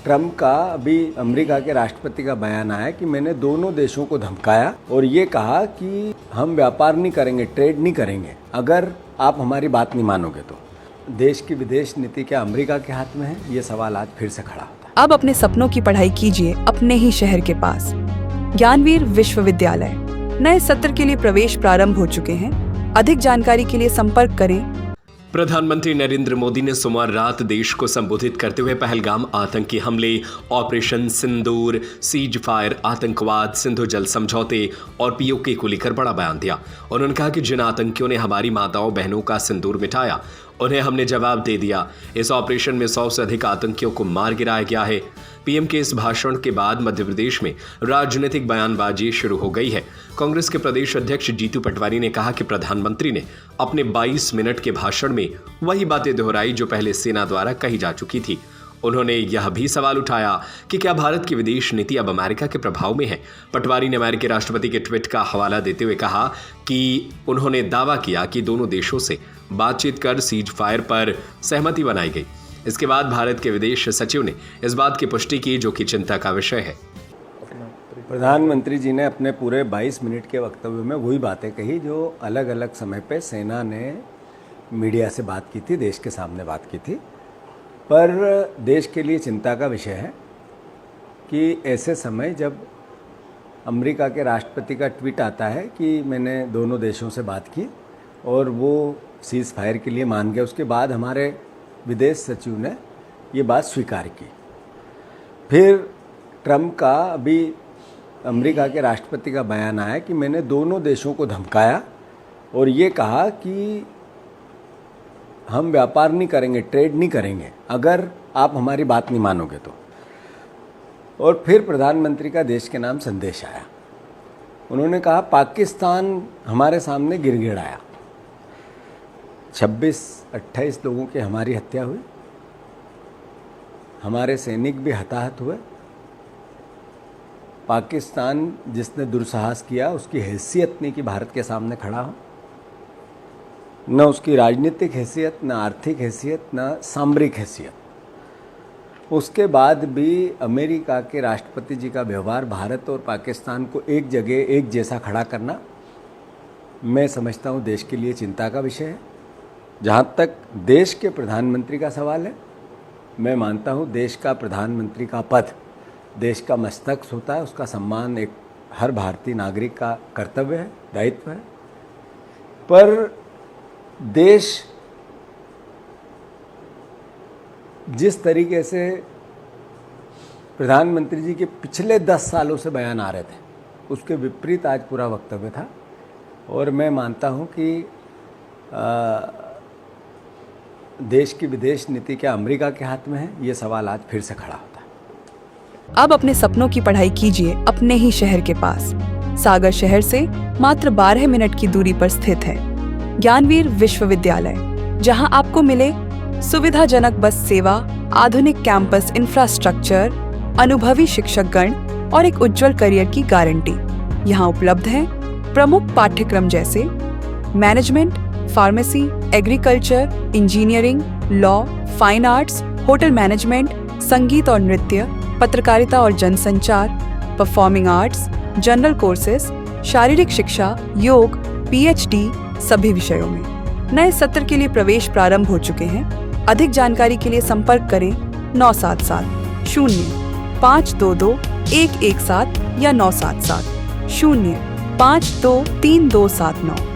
Trump का अभी America के राष्ट्रपति का बयान आया कि मैंने दोनों देशों को धमकाया और ये कहा कि हम व्यापार नहीं करेंगे, ट्रेड नहीं करेंगे अगर आप हमारी बात नहीं मानोगे तो। देश की विदेश नीति क्या अमेरिका के हाथ में है? ये सवाल आज फिर से खड़ा होता है। अब अपने सपनों की पढ़ाई कीजिए अपने ही शहर के पास। ज्ञानवीर विश्वविद्यालय नए सत्र के लिए प्रवेश प्रारंभ हो चुके हैं। अधिक जानकारी के लिए संपर्क करें। प्रधानमंत्री नरेंद्र मोदी ने सोमवार रात देश को संबोधित करते हुए पहलगाम आतंकी हमले, ऑपरेशन सिंदूर, सीज फायर, आतंकवाद, सिंधु जल समझौते और पीओके को लेकर बड़ा बयान दिया। उन्होंने कहा कि जिन आतंकियों ने हमारी माताओं बहनों का सिंदूर मिटाया, उन्हें हमने जवाब दे दिया। इस ऑपरेशन में 100 से अधिक आतंकियों को मार गिराया गया है। पीएम के इस भाषण के बाद मध्य प्रदेश में राजनीतिक बयानबाजी शुरू हो गई है। कांग्रेस के प्रदेश अध्यक्ष जीतू पटवारी ने कहा कि प्रधानमंत्री ने अपने 22 मिनट के भाषण में वही बातें दोहराई जो पहले सेना द्वारा कही जा चुकी थी। उन्होंने यह भी सवाल उठाया कि क्या भारत की विदेश नीति अब अमेरिका के प्रभाव में है। पटवारी ने अमेरिकी राष्ट्रपति के ट्वीट का हवाला देते हुए कहा कि उन्होंने दावा किया कि दोनों देशों से बातचीत कर सीज फायर पर सहमति बनाई गई। इसके बाद भारत के विदेश सचिव ने इस बात की पुष्टि की जो कि चिंता का विषय है। प्रधानमंत्री जी ने अपने पूरे 22 मिनट के वक्तव्य में वही बातें कही जो अलग अलग समय पे सेना ने मीडिया से बात की थी, देश के सामने बात की थी। पर देश के लिए चिंता का विषय है कि ऐसे समय जब अमेरिका के राष्ट्रपति का ट्वीट आता है कि मैंने दोनों देशों से बात की और वो सीज फायर के लिए मान गए, उसके बाद हमारे विदेश सचिव ने ये बात स्वीकार की। फिर ट्रम्प का अभी अमेरिका के राष्ट्रपति का बयान आया कि मैंने दोनों देशों को धमकाया और ये कहा कि हम व्यापार नहीं करेंगे, ट्रेड नहीं करेंगे अगर आप हमारी बात नहीं मानोगे तो। और फिर प्रधानमंत्री का देश के नाम संदेश आया। उन्होंने कहा पाकिस्तान हमारे सामने गिड़गिड़ाया। 26-28 लोगों की हमारी हत्या हुई, हमारे सैनिक भी हताहत हुए। पाकिस्तान जिसने दुस्साहस किया उसकी हैसियत नहीं कि भारत के सामने खड़ा हो, न उसकी राजनीतिक हैसियत, न आर्थिक हैसियत, न सामरिक हैसियत। उसके बाद भी अमेरिका के राष्ट्रपति जी का व्यवहार भारत और पाकिस्तान को एक जगह एक जैसा खड़ा करना, मैं समझता हूँ देश के लिए चिंता का विषय है। जहाँ तक देश के प्रधानमंत्री का सवाल है, मैं मानता हूँ देश का प्रधानमंत्री का पद देश का मस्तक होता है, उसका सम्मान एक हर भारतीय नागरिक का कर्तव्य है, दायित्व है। पर देश जिस तरीके से प्रधानमंत्री जी के पिछले 10 सालों से बयान आ रहे थे, उसके विपरीत आज पूरा वक्तव्य था। और मैं मानता हूं कि देश की विदेश नीति क्या अमेरिका के हाथ में है? ये सवाल आज फिर से खड़ा होता है। अब अपने सपनों की पढ़ाई कीजिए अपने ही शहर के पास। सागर शहर से मात्र 12 मिनट की दूरी पर स्थित है ज्ञानवीर विश्वविद्यालय, जहां आपको मिले सुविधाजनक बस सेवा, आधुनिक कैंपस इंफ्रास्ट्रक्चर, अनुभवी शिक्षकगण और एक उज्जवल करियर की गारंटी। यहाँ उपलब्ध है प्रमुख पाठ्यक्रम जैसे management, pharmacy, agriculture, engineering, law, fine arts, hotel management, संगीत और नृत्य, पत्रकारिता और जनसंचार, परफॉर्मिंग आर्ट्स, जनरल कोर्सेज, शारीरिक शिक्षा, योग, पीएचडी सभी विषयों में। नए सत्र के लिए प्रवेश प्रारंभ हो चुके हैं। अधिक जानकारी के लिए संपर्क करें 977 0 522 117 या 977 0 523 279।